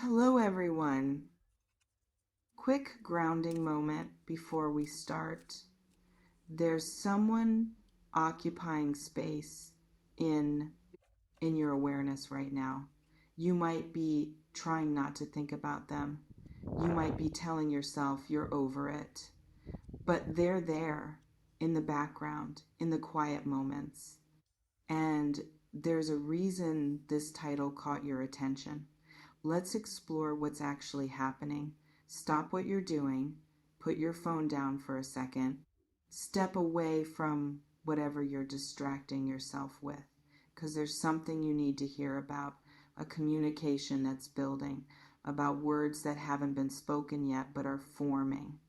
Hello, everyone. Quick grounding moment before we start. There's someone occupying space in in your awareness right now. You might be trying not to think about them. You might be telling yourself you're over it. But they're there in the background, in the quiet moments. And there's a reason this title caught your attention. Let's explore what's actually happening. Stop what you're doing, put your phone down for a second, step away from whatever you're distracting yourself with, because there's something you need to hear about, a communication that's building, about words that haven't been spoken yet but are forming,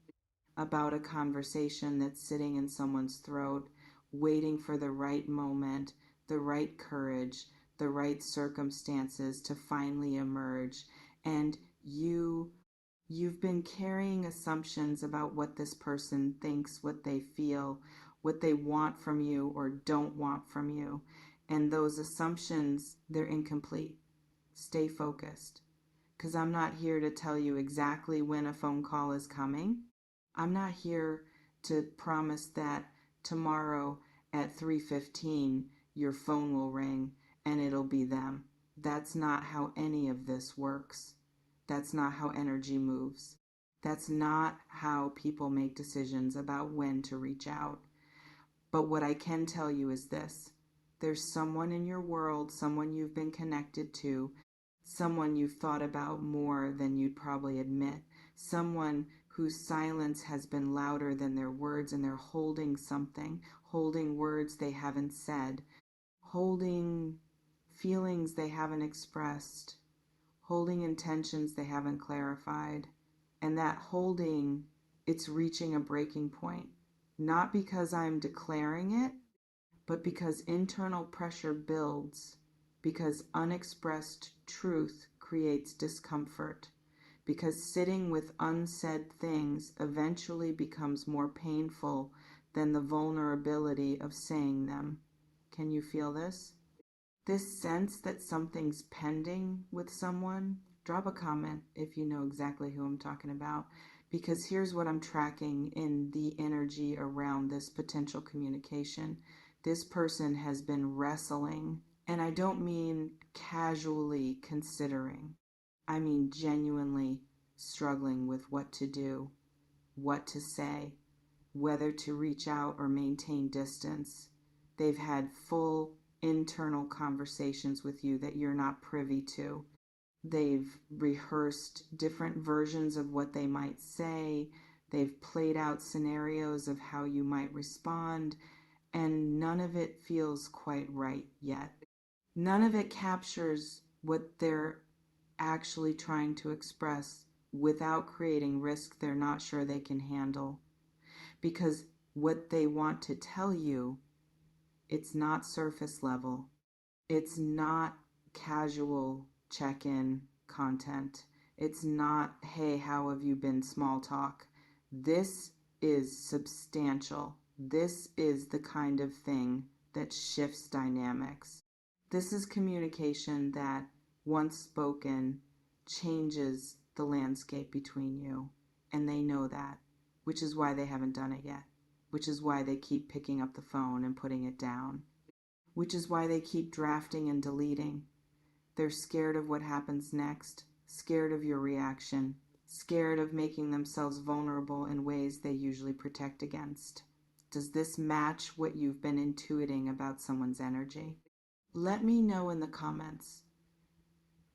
about a conversation that's sitting in someone's throat, waiting for the right moment, the right courage, the right circumstances to finally emerge. And you've been carrying assumptions about what this person thinks, what they feel, what they want from you or don't want from you. And those assumptions, they're incomplete. Stay focused, because I'm not here to tell you exactly when a phone call is coming. I'm not here to promise that tomorrow at 3:15 your phone will ring and it'll be them. That's not how any of this works. That's not how energy moves. That's not how people make decisions about when to reach out. But what I can tell you is this: there's someone in your world, someone you've been connected to, someone you've thought about more than you'd probably admit, someone whose silence has been louder than their words, and they're holding something, holding words they haven't said, holding feelings they haven't expressed, holding intentions they haven't clarified. And that holding, it's reaching a breaking point. Not because I'm declaring it, but because internal pressure builds, because unexpressed truth creates discomfort, because sitting with unsaid things eventually becomes more painful than the vulnerability of saying them. Can you feel this? This sense that something's pending with someone? Drop a comment if you know exactly who I'm talking about, because here's what I'm tracking in the energy around this potential communication. This person has been wrestling, and I don't mean casually considering, I mean genuinely struggling with what to do, what to say, whether to reach out or maintain distance. They've had full internal conversations with you that you're not privy to. They've rehearsed different versions of what they might say. They've played out scenarios of how you might respond, and none of it feels quite right yet. None of it captures what they're actually trying to express without creating risk they're not sure they can handle. Because what they want to tell you, it's not surface level. It's not casual check-in content. It's not, hey, how have you been, small talk. This is substantial. This is the kind of thing that shifts dynamics. This is communication that, once spoken, changes the landscape between you. And they know that, which is why they haven't done it yet, which is why they keep picking up the phone and putting it down, which is why they keep drafting and deleting. They're scared of what happens next, scared of your reaction, scared of making themselves vulnerable in ways they usually protect against. Does this match what you've been intuiting about someone's energy? Let me know in the comments,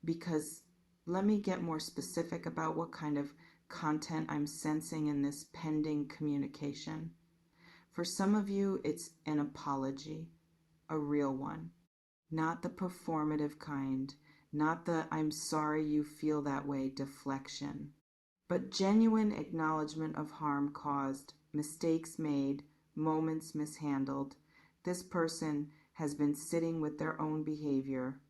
because let me get more specific about what kind of content I'm sensing in this pending communication. For some of you, it's an apology, a real one, not the performative kind, not the I'm sorry you feel that way deflection, but genuine acknowledgement of harm caused, mistakes made, moments mishandled. This person has been sitting with their own behavior,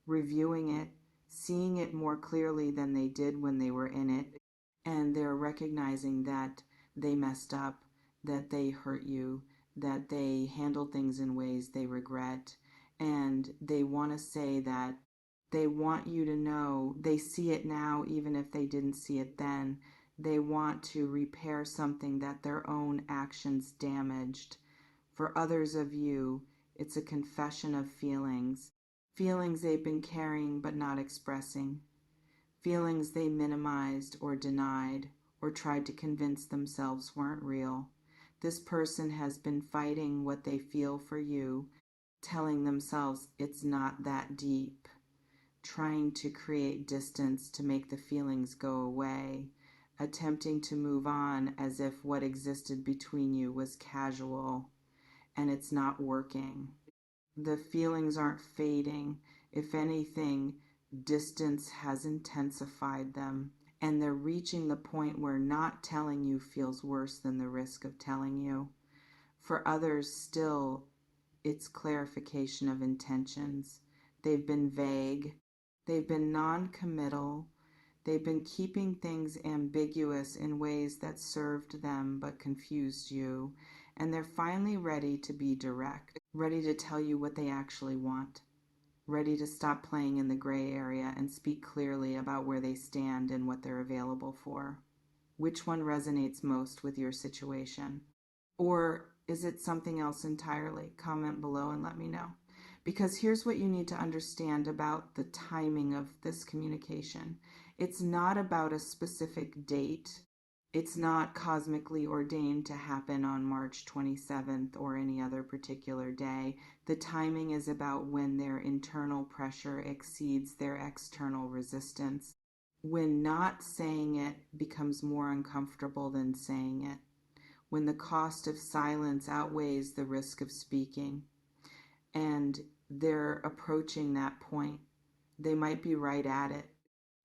reviewing it, seeing it more clearly than they did when they were in it, and they're recognizing that they messed up, that they hurt you, that they handled things in ways they regret, and they want to say that They want you to know they see it now, even if they didn't see it then. They want to repair something that their own actions damaged. For others of you, it's a confession of feelings. Feelings they've been carrying but not expressing. Feelings they minimized or denied or tried to convince themselves weren't real. This person has been fighting what they feel for you, telling themselves it's not that deep, trying to create distance to make the feelings go away, attempting to move on as if what existed between you was casual, and it's not working. The feelings aren't fading. If anything, distance has intensified them, and they're reaching the point where not telling you feels worse than the risk of telling you. For others, still, it's clarification of intentions. They've been vague. They've been non-committal. They've been keeping things ambiguous in ways that served them but confused you. And they're finally ready to be direct, ready to tell you what they actually want, ready to stop playing in the gray area and speak clearly about where they stand and what they're available for. Which one resonates most with your situation? Or is it something else entirely? Comment below and let me know. Because here's what you need to understand about the timing of this communication. It's not about a specific date. It's not cosmically ordained to happen on March 27th or any other particular day. The timing is about when their internal pressure exceeds their external resistance. When not saying it becomes more uncomfortable than saying it. When the cost of silence outweighs the risk of speaking. And they're approaching that point. They might be right at it.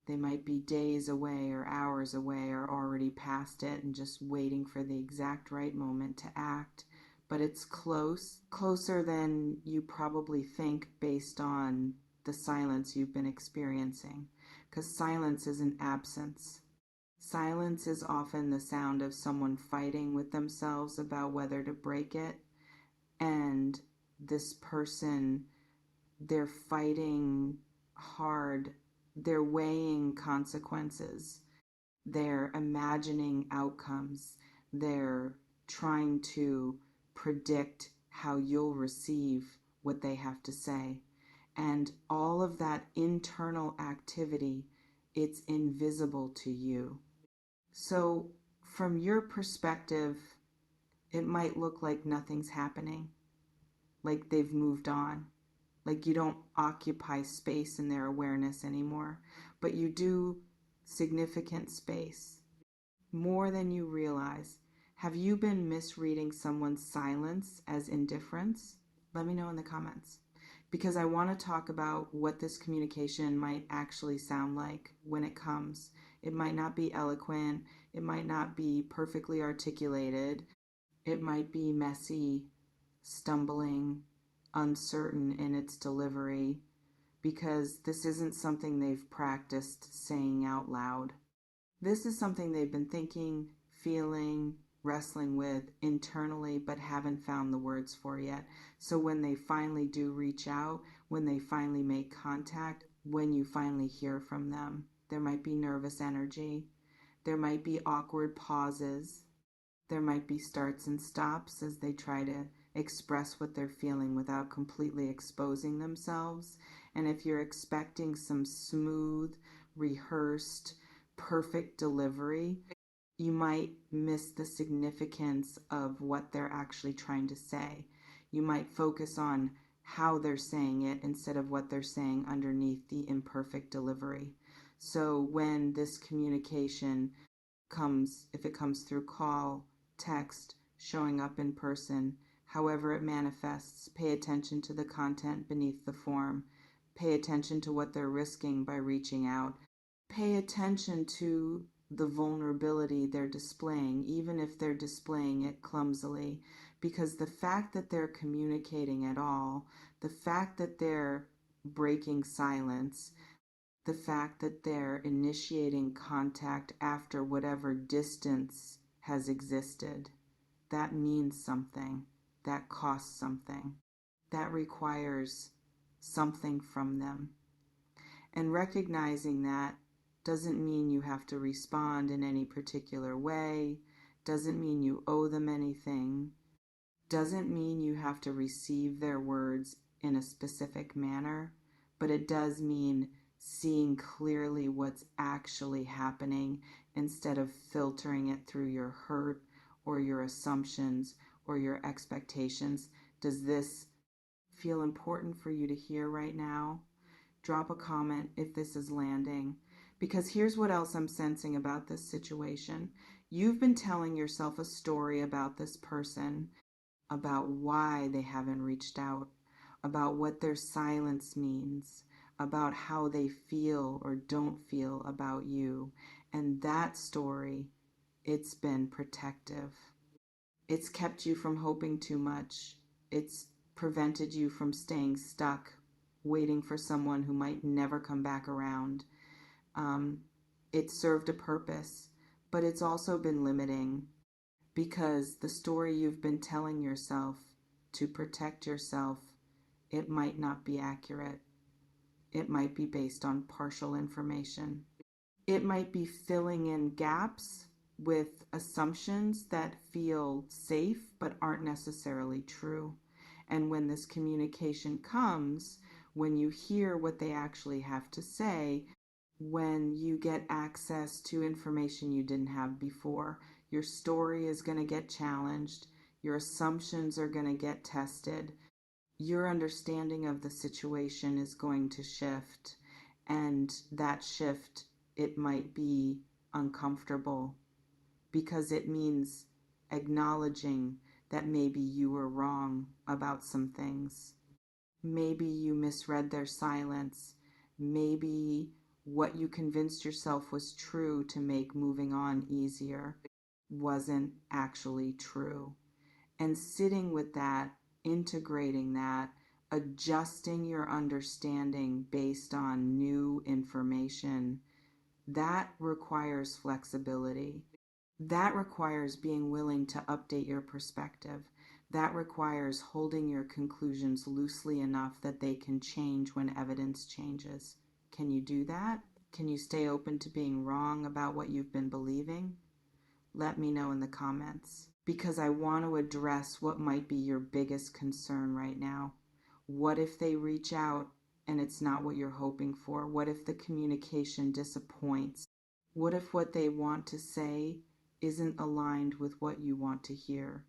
They might be days away or hours away or already past it and just waiting for the exact right moment to act. But it's close, closer than you probably think based on the silence you've been experiencing. Because silence isn't absence. Silence is often the sound of someone fighting with themselves about whether to break it. And this person, they're fighting hard. They're weighing consequences. They're imagining outcomes. They're trying to predict how you'll receive what they have to say. And all of that internal activity, it's invisible to you. So from your perspective, it might look like nothing's happening, like they've moved on, like you don't occupy space in their awareness anymore, but you do significant space, more than you realize. Have you been misreading someone's silence as indifference? Let me know in the comments, because I want to talk about what this communication might actually sound like when it comes. It might not be eloquent. It might not be perfectly articulated. It might be messy, stumbling, uncertain in its delivery, because this isn't something they've practiced saying out loud. This is something they've been thinking, feeling, wrestling with internally, but haven't found the words for yet. So when they finally do reach out, when they finally make contact, when you finally hear from them, there might be nervous energy. There might be awkward pauses. There might be starts and stops as they try to express what they're feeling without completely exposing themselves. And if you're expecting some smooth, rehearsed, perfect delivery, you might miss the significance of what they're actually trying to say. You might focus on how they're saying it instead of what they're saying underneath the imperfect delivery. So when this communication comes, if it comes through call, text, showing up in person, however it manifests, pay attention to the content beneath the form. Pay attention to what they're risking by reaching out. Pay attention to the vulnerability they're displaying, even if they're displaying it clumsily, because the fact that they're communicating at all, the fact that they're breaking silence, the fact that they're initiating contact after whatever distance has existed, that means something, that costs something, that requires something from them. And recognizing that doesn't mean you have to respond in any particular way, doesn't mean you owe them anything, doesn't mean you have to receive their words in a specific manner, but it does mean seeing clearly what's actually happening instead of filtering it through your hurt or your assumptions or your expectations. Does this feel important for you to hear right now? Drop a comment if this is landing. Because here's what else I'm sensing about this situation. You've been telling yourself a story about this person, about why they haven't reached out, about what their silence means, about how they feel or don't feel about you. And that story, it's been protective. It's kept you from hoping too much. It's prevented you from staying stuck, waiting for someone who might never come back around. It served a purpose, but it's also been limiting because the story you've been telling yourself to protect yourself, it might not be accurate. It might be based on partial information. It might be filling in gaps with assumptions that feel safe but aren't necessarily true. And when this communication comes, when you hear what they actually have to say, when you get access to information you didn't have before, your story is going to get challenged, your assumptions are going to get tested, your understanding of the situation is going to shift, and that shift, it might be uncomfortable because it means acknowledging that maybe you were wrong about some things. Maybe you misread their silence. Maybe what you convinced yourself was true to make moving on easier wasn't actually true. And sitting with that, integrating that, adjusting your understanding based on new information, that requires flexibility. That requires being willing to update your perspective. That requires holding your conclusions loosely enough that they can change when evidence changes. Can you do that? Can you stay open to being wrong about what you've been believing? Let me know in the comments, because I want to address what might be your biggest concern right now. What if they reach out and it's not what you're hoping for? What if the communication disappoints? What if what they want to say isn't aligned with what you want to hear?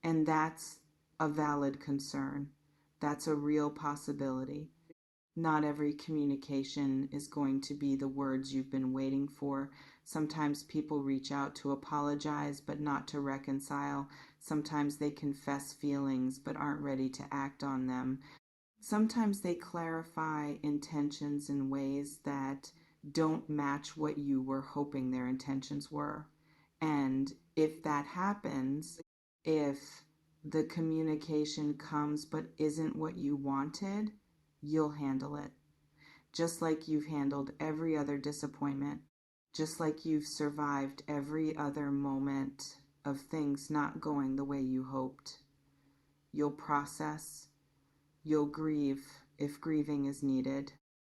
And that's a valid concern. That's a real possibility. Not every communication is going to be the words you've been waiting for. Sometimes people reach out to apologize, but not to reconcile. Sometimes they confess feelings, but aren't ready to act on them. Sometimes they clarify intentions in ways that don't match what you were hoping their intentions were. And if that happens, if the communication comes but isn't what you wanted, you'll handle it. Just like you've handled every other disappointment, just like you've survived every other moment of things not going the way you hoped. You'll process, you'll grieve if grieving is needed.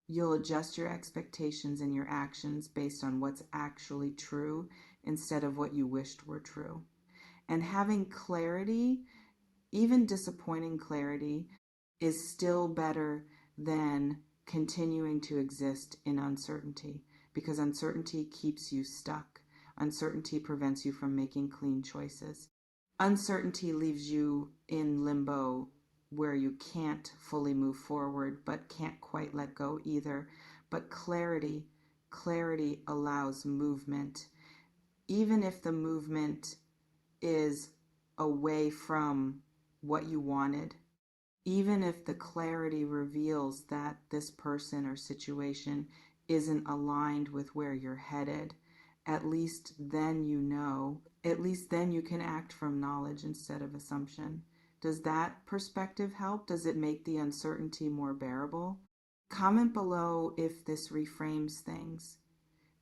You'll adjust your expectations and your actions based on what's actually true instead of what you wished were true. And having clarity, even disappointing clarity, is still better than continuing to exist in uncertainty, because uncertainty keeps you stuck. Uncertainty prevents you from making clean choices. Uncertainty leaves you in limbo where you can't fully move forward but can't quite let go either. But clarity allows movement. Even if the movement is away from what you wanted, even if the clarity reveals that this person or situation isn't aligned with where you're headed, at least then you know, at least then you can act from knowledge instead of assumption. Does that perspective help? Does it make the uncertainty more bearable? Comment below if this reframes things,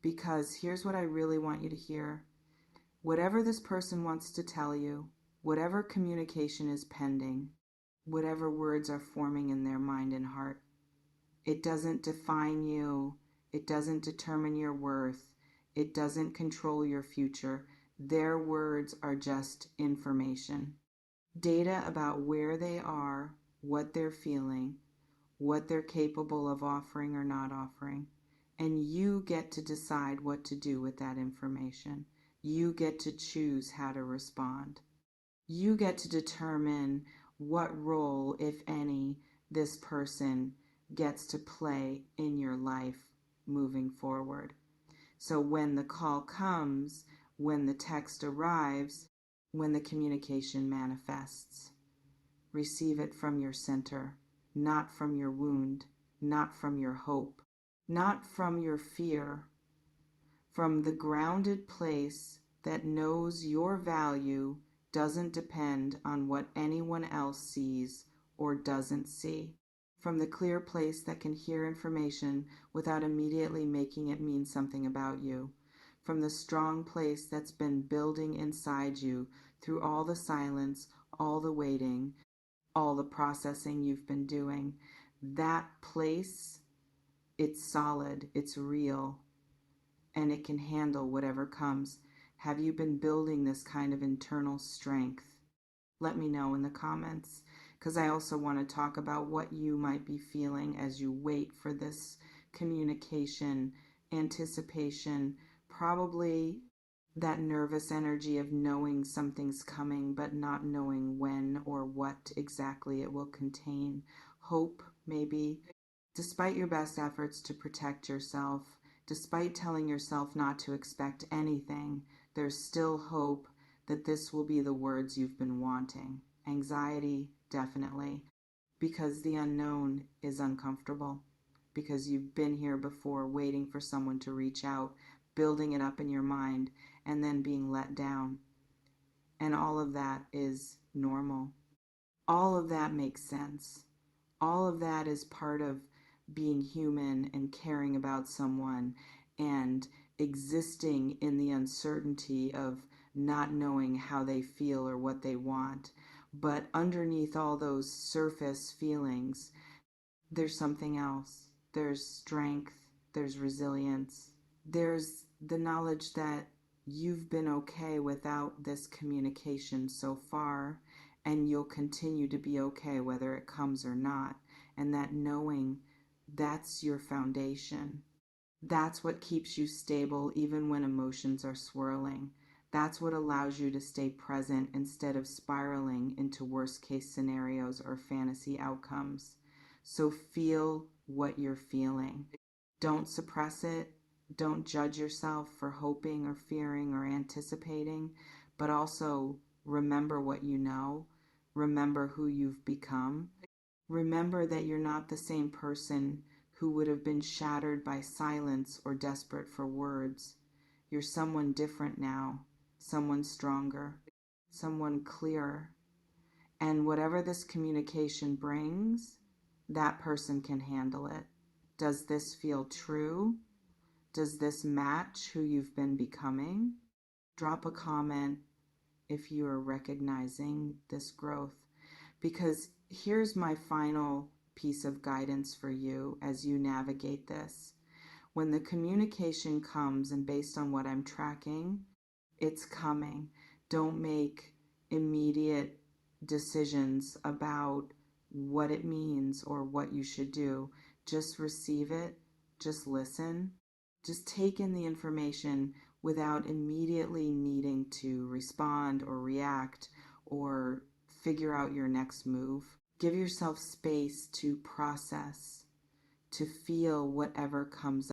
because here's what I really want you to hear. Whatever this person wants to tell you, whatever communication is pending, whatever words are forming in their mind and heart, It doesn't define you. It doesn't determine your worth. It doesn't control your future. Their words are just information. Data about where they are, what they're feeling, what they're capable of offering or not offering. And you get to decide what to do with that information. You get to choose how to respond. You get to determine what role, if any, this person gets to play in your life moving forward. So when the call comes, when the text arrives, when the communication manifests, receive it from your center, not from your wound, not from your hope, not from your fear, from the grounded place that knows your value doesn't depend on what anyone else sees or doesn't see. From the clear place that can hear information without immediately making it mean something about you. From the strong place that's been building inside you through all the silence, all the waiting, all the processing you've been doing. That place, it's solid, it's real, and it can handle whatever comes. Have you been building this kind of internal strength? Let me know in the comments, because I also want to talk about what you might be feeling as you wait for this communication, anticipation, probably that nervous energy of knowing something's coming but not knowing when or what exactly it will contain. Hope, maybe. Despite your best efforts to protect yourself, despite telling yourself not to expect anything, there's still hope that this will be the words you've been wanting. Anxiety, definitely, because the unknown is uncomfortable, because you've been here before waiting for someone to reach out, building it up in your mind, and then being let down. And all of that is normal. All of that makes sense. All of that is part of being human and caring about someone and existing in the uncertainty of not knowing how they feel or what they want. But underneath all those surface feelings, there's something else. There's strength, there's resilience, there's the knowledge that you've been okay without this communication so far, and you'll continue to be okay whether it comes or not. And that knowing, that's your foundation. That's what keeps you stable even when emotions are swirling. That's what allows you to stay present instead of spiraling into worst case scenarios or fantasy outcomes. So feel what you're feeling. Don't suppress it. Don't judge yourself for hoping or fearing or anticipating, but also remember what you know. Remember who you've become. Remember that you're not the same person who would have been shattered by silence or desperate for words. You're someone different now, someone stronger, someone clearer. And whatever this communication brings, that person can handle it. Does this feel true? Does this match who you've been becoming? Drop a comment if you are recognizing this growth. Because here's my final piece of guidance for you as you navigate this. When the communication comes, and based on what I'm tracking, it's coming. Don't make immediate decisions about what it means or what you should do. Just receive it. Just listen. Just take in the information without immediately needing to respond or react or figure out your next move. Give yourself space to process, to feel whatever comes